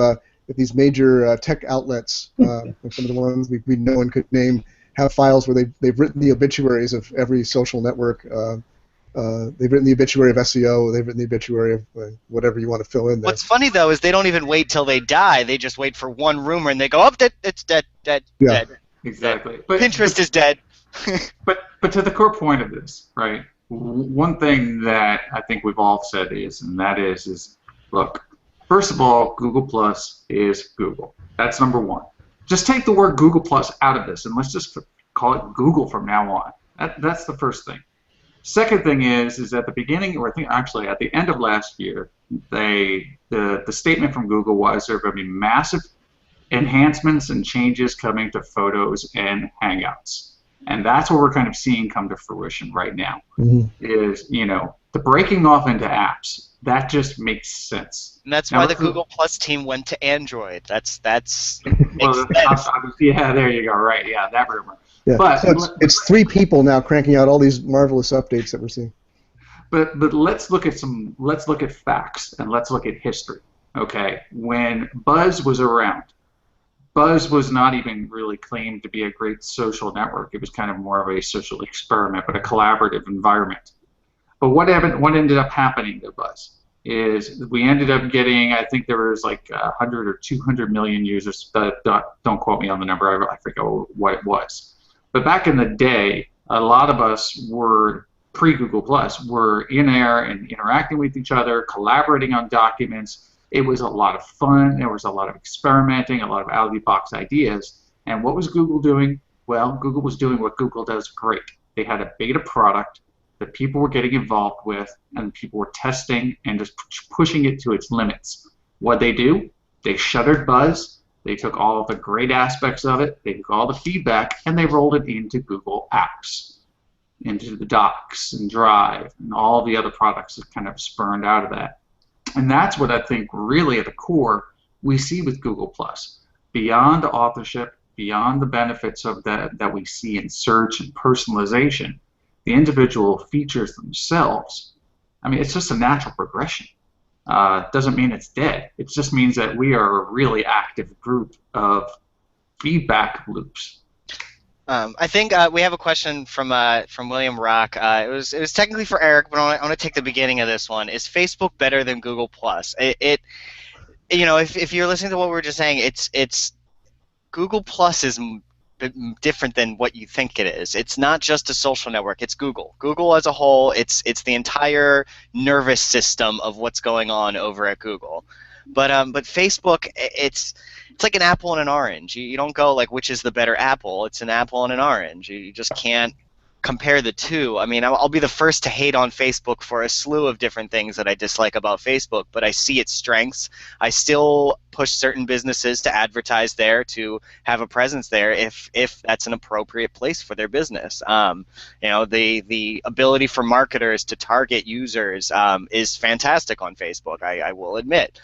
these major tech outlets, like some of the ones we know and could name, have files where they've written the obituaries of every social network. They've written the obituary of SEO. They've written the obituary of whatever you want to fill in there. What's funny, though, is they don't even wait till they die. They just wait for one rumor, and they go, it's dead, dead. Exactly. But Pinterest is dead. but to the core point of this, right, one thing that I think we've all said is look, first of all, Google Plus is Google. That's number one. Just take the word Google Plus out of this, and let's just call it Google from now on. That's the first thing. Second thing is at the beginning, or I think actually at the end of last year, the statement from Google was there are going to be massive enhancements and changes coming to Photos and Hangouts. And that's what we're kind of seeing come to fruition right now. Is the breaking off into apps. That just makes sense. And that's why the Google Plus team went to Android. That's well, yeah, there you go. Right, yeah, that rumor. Yeah. But so it's 3 people now cranking out all these marvelous updates that we're seeing. But let's look at facts and let's look at history. okay, when Buzz was around. Buzz was not even really claimed to be a great social network. It was kind of more of a social experiment, but a collaborative environment. But what ended up happening to Buzz is we ended up getting, I think there was like 100 or 200 million users. Don't quote me on the number. I forget what it was. But back in the day, a lot of us were pre-Google Plus, were in there and interacting with each other, collaborating on documents. It was a lot of fun. There was a lot of experimenting, a lot of out-of-the-box ideas. And what was Google doing? Well, Google was doing what Google does great. They had a beta product that people were getting involved with, and people were testing and just pushing it to its limits. What they do? They shuttered Buzz. They took all of the great aspects of it. They took all the feedback, and they rolled it into Google Apps, into the Docs and Drive, and all the other products that kind of spurned out of that. And that's what I think really at the core we see with Google+. Beyond authorship, beyond the benefits of that we see in search and personalization, the individual features themselves, I mean, it's just a natural progression. It doesn't mean it's dead. It just means that we are a really active group of feedback loops. I think we have a question from William Rock. It was technically for Eric, but I want to take the beginning of this one. Is Facebook better than Google Plus? You know, if you're listening to what we were just saying, it's Google Plus is different than what you think it is. It's not just a social network. It's Google. Google as a whole. It's the entire nervous system of what's going on over at Google. But Facebook, it's like an apple and an orange. You don't go like which is the better apple. It's an apple and an orange. You just can't compare the two. I mean, I'll be the first to hate on Facebook for a slew of different things that I dislike about Facebook, but I see its strengths. I still push certain businesses to advertise there, to have a presence there if that's an appropriate place for their business. You know, the ability for marketers to target users is fantastic on Facebook, I will admit.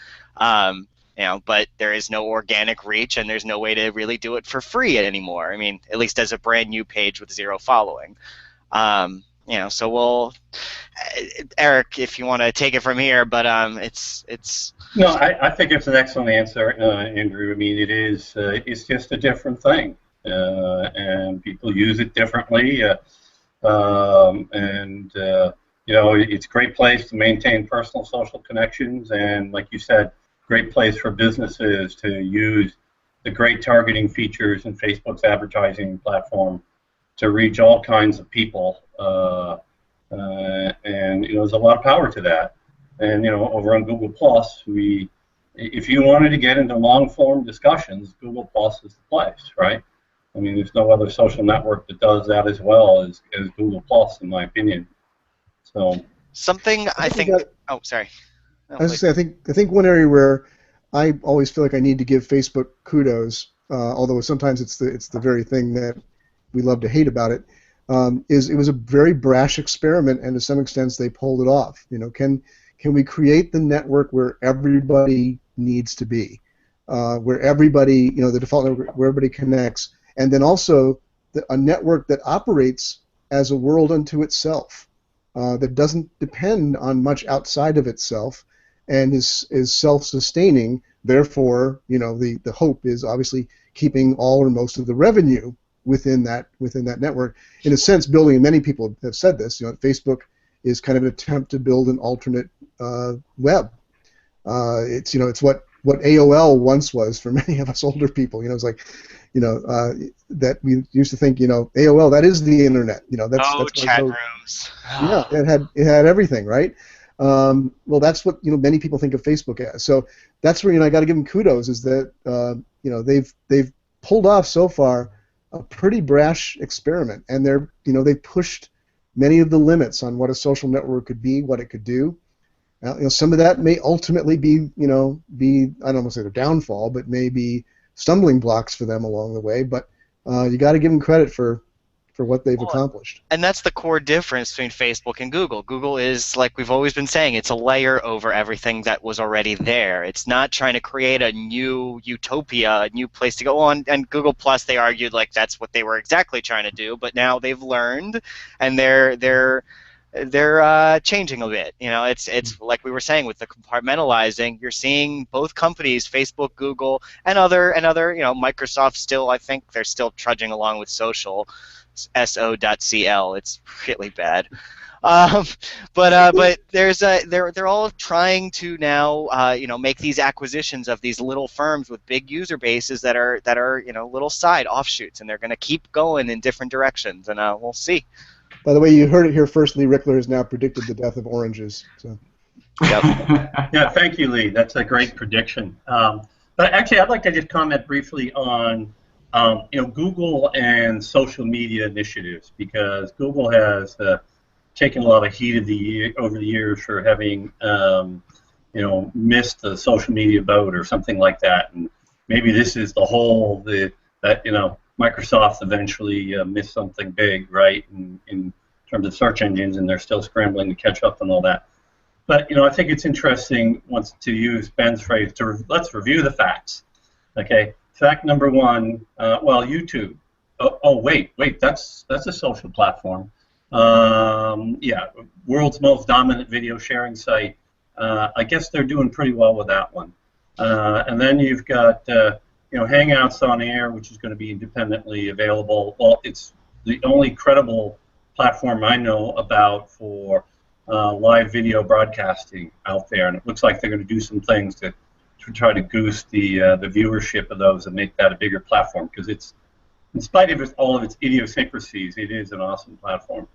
You know, but there is no organic reach, and there's no way to really do it for free anymore. I mean, at least as a brand new page with 0 following. You know, so we'll, Eric, if you want to take it from here, but it's. No, I think it's an excellent answer, Andrew. I mean, it's just a different thing, and people use it differently, you know, it's a great place to maintain personal social connections, and like you said, great place for businesses to use the great targeting features in Facebook's advertising platform to reach all kinds of people, and you know, there's a lot of power to that. And you know, over on Google Plus, if you wanted to get into long-form discussions, Google Plus is the place, right? I mean, there's no other social network that does that as well as Google Plus, in my opinion. So something I think. Oh, sorry. I was going to say, I think one area where I always feel like I need to give Facebook kudos, although sometimes it's the very thing that we love to hate about it, is it was a very brash experiment, and to some extent they pulled it off. You know, can we create the network where everybody needs to be, where everybody, you know, the default network where everybody connects, and then also a network that operates as a world unto itself, that doesn't depend on much outside of itself, and is self-sustaining. Therefore, you know, the hope is obviously keeping all or most of the revenue within that network. In a sense, building, and many people have said this, you know, Facebook is kind of an attempt to build an alternate web. It's, you know, it's what AOL once was for many of us older people. You know, it's like, you know, that we used to think, you know, AOL, that is the internet. You know, that's chat rooms. Yeah, it had everything, right? Well, that's what, you know, many people think of Facebook as. So that's where, you know, I got to give them kudos, is that you know, they've pulled off so far a pretty brash experiment, and they've pushed many of the limits on what a social network could be, what it could do. Now, you know, some of that may ultimately be I don't want to say their downfall, but maybe stumbling blocks for them along the way. But you got to give them credit for what they've accomplished. And that's the core difference between Facebook and Google. Google is, like we've always been saying, it's a layer over everything that was already there. It's not trying to create a new utopia, a new place to go on. And Google Plus, they argued like that's what they were exactly trying to do, but now they've learned, and they're they're changing a bit. You know, it's like we were saying with the compartmentalizing. You're seeing both companies, Facebook, Google, and other Microsoft. Still, I think they're still trudging along with social, SO.cl. It's really bad. But they're all trying to now make these acquisitions of these little firms with big user bases that are little side offshoots, and they're going to keep going in different directions, and we'll see. By the way, you heard it here first. Lee Rickler has now predicted the death of oranges. So. Yep. Yeah, thank you, Lee. That's a great prediction. But actually, I'd like to just comment briefly on Google and social media initiatives, because Google has taken a lot of heat over the years for having missed the social media boat or something like that, and maybe this is the hole that Microsoft eventually missed something big, right, in terms of search engines, and they're still scrambling to catch up and all that. But I think it's interesting, once to use Ben's phrase, let's review the facts. Okay, fact number one. Well, YouTube. Oh, wait, that's a social platform. Yeah, world's most dominant video sharing site. I guess they're doing pretty well with that one. And then you've got Hangouts on Air, which is going to be independently available. Well, it's the only credible platform I know about for live video broadcasting out there, and it looks like they're going to do some things to try to goose the viewership of those and make that a bigger platform, because it's, in spite of all of its idiosyncrasies, it is an awesome platform.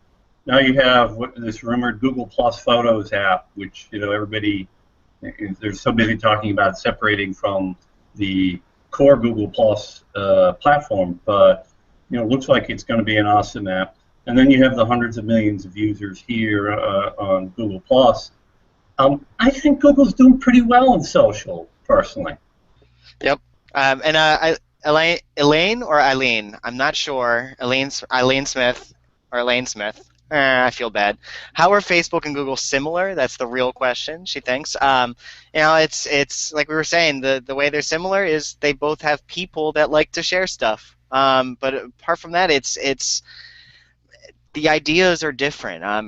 Now you have this rumored Google Plus Photos app, which everybody, they're so busy talking about separating from the core Google Plus platform, but it looks like it's going to be an awesome app. And then you have the hundreds of millions of users here on Google Plus. I think Google's doing pretty well in social, personally. Yep. And Elaine or Eileen, I'm not sure. Eileen Smith or Elaine Smith. I feel bad. How are Facebook and Google similar? That's the real question, she thinks. It's like we were saying, the way they're similar is they both have people that like to share stuff. But apart from that, it's the ideas are different. I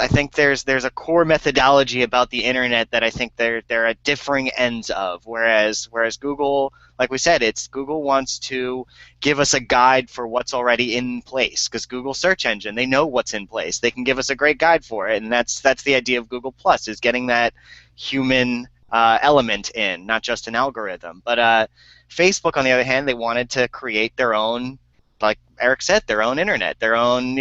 think there's a core methodology about the internet that I think they're at differing ends of. Whereas Google, like we said, Google wants to give us a guide for what's already in place, because Google search engine, they know what's in place. They can give us a great guide for it, and that's the idea of Google Plus, is getting that human element in, not just an algorithm. But Facebook, on the other hand, they wanted to create their own, like Eric said, their own internet, their own,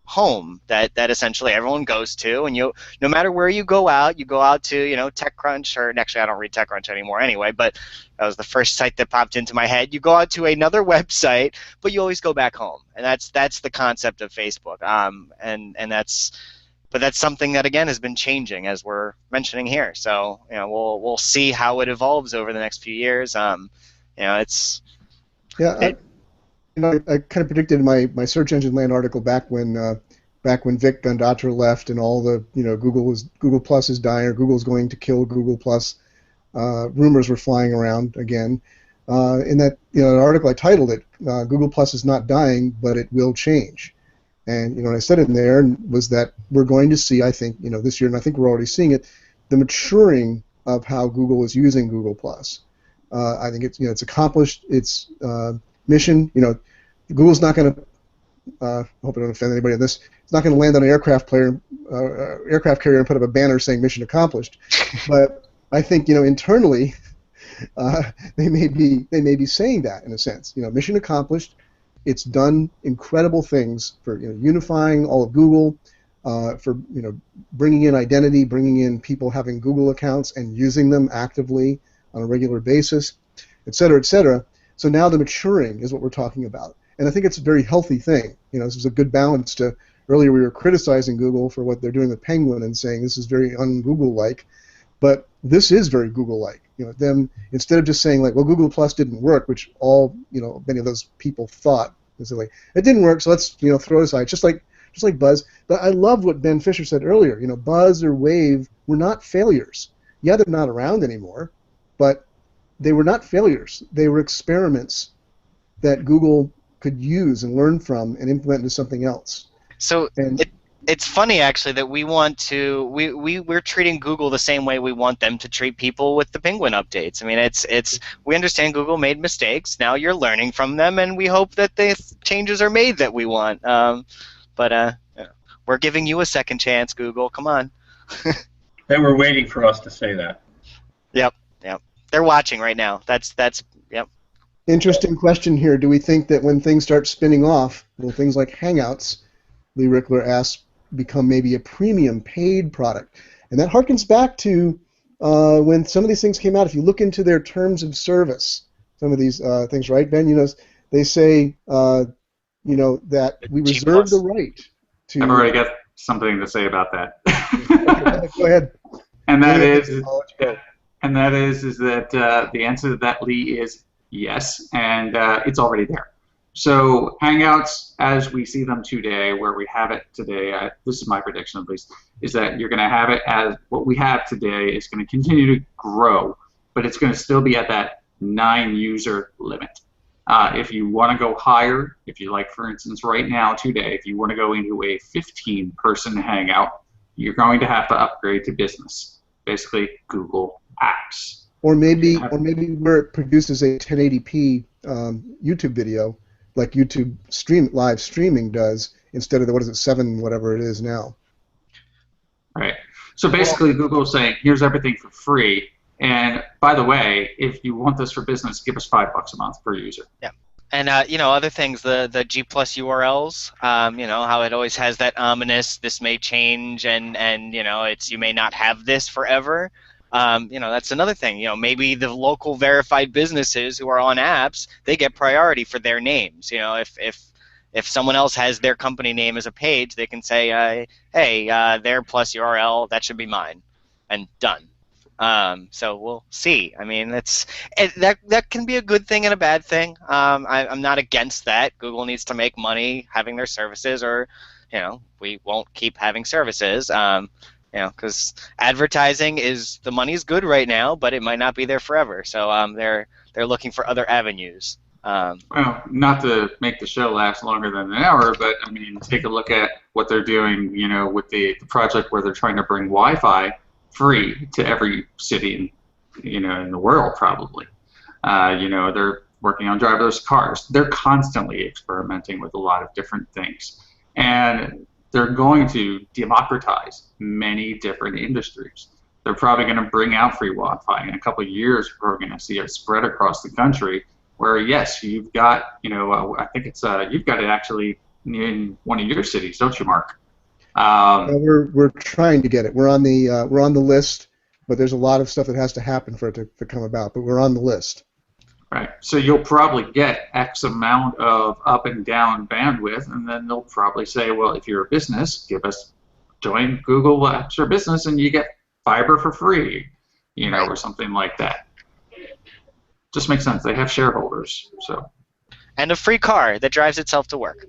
home that essentially everyone goes to, and no matter where you go out to, TechCrunch, or actually I don't read TechCrunch anymore anyway, but that was the first site that popped into my head. You go out to another website, but you always go back home, and that's the concept of Facebook. But that's something that again has been changing, as we're mentioning here. So we'll see how it evolves over the next few years. It's I kind of predicted in my Search Engine Land article back when Vic Gandatra left, and all the Google Plus is dying, or Google's going to kill Google Plus. Rumors were flying around again. In that an article I titled it, Google Plus is not dying, but it will change. And what I said in there was that we're going to see, I think, this year, and I think we're already seeing it, the maturing of how Google is using Google Plus. I think it's accomplished its mission. Google's not going to. I hope I don't offend anybody on this. It's not going to land on an aircraft carrier and put up a banner saying "Mission accomplished." But I think internally, they may be saying that in a sense. Mission accomplished. It's done incredible things for unifying all of Google, for bringing in identity, bringing in people having Google accounts and using them actively on a regular basis, et cetera, et cetera. So now the maturing is what we're talking about. And I think it's a very healthy thing. This is a good balance to, earlier we were criticizing Google for what they're doing with Penguin and saying this is very un-Google-like, but this is very Google-like. Them, instead of just saying like, well, Google Plus didn't work, which many of those people thought, like, it didn't work, so let's throw it aside, just like Buzz. But I love what Ben Fisher said earlier. Buzz or Wave were not failures. Yeah, they're not around anymore, but they were not failures. They were experiments that Google could use and learn from and implement into something else. So it's funny actually that we're treating Google the same way we want them to treat people with the Penguin updates. I mean, we understand Google made mistakes. Now you're learning from them, and we hope that the changes are made that we want. But we're giving you a second chance, Google. Come on. They were waiting for us to say that. Yep. They're watching right now. That's yep. Interesting question here. Do we think that when things start spinning off, will things like Hangouts, Lee Rickler asks, become maybe a premium paid product? And that harkens back to when some of these things came out. If you look into their terms of service, some of these things, right, Ben? They say that we reserve the right to. I've already got something to say about that. Okay, go ahead. And that is that the answer to that, Lee, is yes, and it's already there. So Hangouts, as we see them today, where we have it today, this is my prediction at least, is that you're going to have it as what we have today is going to continue to grow, but it's going to still be at that 9-user limit. If you want to go higher, if you like, for instance, right now, today, if you want to go into a 15-person Hangout, you're going to have to upgrade to business, basically Google Apps. Or maybe where it produces a 1080p YouTube video, like YouTube live streaming does, instead of the 7 whatever it is now. Right. So basically, Google's saying, here's everything for free, and by the way, if you want this for business, give us $5 a month per user. Yeah. And other things, the G+ URLs, how it always has that ominous, this may change, and you may not have this forever. That's another thing. Maybe the local verified businesses who are on apps, they get priority for their names. If someone else has their company name as a page, they can say, hey, their plus URL, that should be mine, and done. So we'll see. I mean, that can be a good thing and a bad thing. I'm not against that. Google needs to make money having their services, or we won't keep having services. Because advertising the money's good right now, but it might not be there forever. So they're looking for other avenues. Well, not to make the show last longer than an hour, but I mean, take a look at what they're doing, with the project where they're trying to bring Wi-Fi free to every city, in the world probably. They're working on driverless cars. They're constantly experimenting with a lot of different things, and they're going to democratize many different industries. They're probably going to bring out free Wi-Fi. In a couple of years, we're going to see it spread across the country. Where yes, you've got, I think it's you've got it actually in one of your cities, don't you, Mark? We're trying to get it. We're on the list, but there's a lot of stuff that has to happen for it to come about. But we're on the list. Right. So you'll probably get X amount of up and down bandwidth, and then they'll probably say, well, if you're a business, join Google Apps for Business, and you get fiber for free, or something like that. Just makes sense. They have shareholders, so. And a free car that drives itself to work.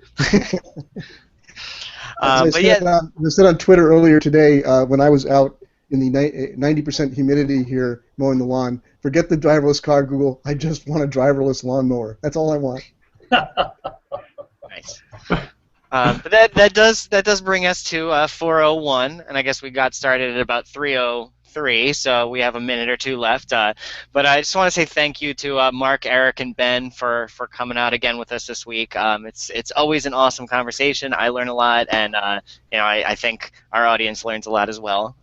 I said on Twitter earlier today, when I was out in the 90% humidity here mowing the lawn, forget the driverless car, Google. I just want a driverless lawnmower. That's all I want. Nice. But that does bring us to 401, and I guess we got started at about 3:03, so we have a minute or two left. But I just want to say thank you to Mark, Eric, and Ben for coming out again with us this week. It's always an awesome conversation. I learn a lot, and I think our audience learns a lot as well.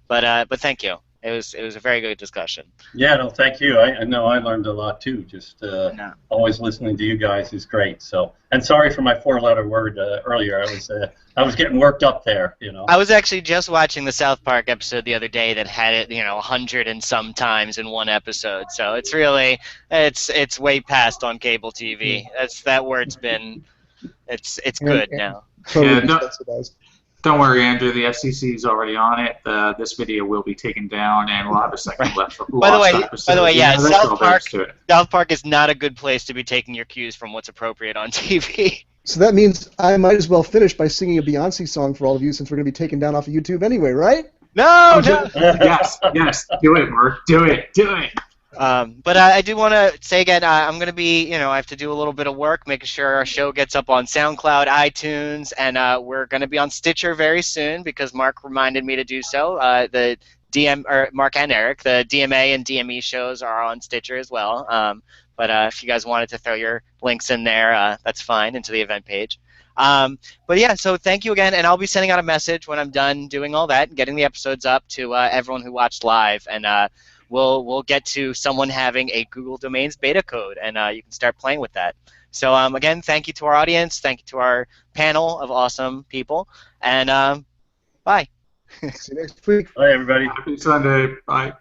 But thank you. It was a very good discussion. Yeah, no, thank you. I know I learned a lot too. Just always listening to you guys is great. So, and sorry for my 4-letter word earlier. I was getting worked up there. I was actually just watching the South Park episode the other day that had it 100 and some times in one episode. So it's really it's way past on cable TV. That word's been it's good now. Totally Don't worry, Andrew. The FCC is already on it. This video will be taken down, and we'll have a second left. By the way, yeah, South Park is not a good place to be taking your cues from what's appropriate on TV. So that means I might as well finish by singing a Beyonce song for all of you, since we're going to be taken down off of YouTube anyway, right? No. Yes, do it, Mark. Do it. But I do want to say again, I'm going to be, I have to do a little bit of work making sure our show gets up on SoundCloud, iTunes, and we're going to be on Stitcher very soon because Mark reminded me to do so. The Mark and Eric, the DMA and DME shows are on Stitcher as well. But if you guys wanted to throw your links in there, that's fine, into the event page. But yeah, so thank you again, and I'll be sending out a message when I'm done doing all that, getting the episodes up to everyone who watched live, and we'll get to someone having a Google Domains beta code, and you can start playing with that. So again, thank you to our audience, thank you to our panel of awesome people, and bye. See you next week. Bye, everybody. Happy Sunday. Bye.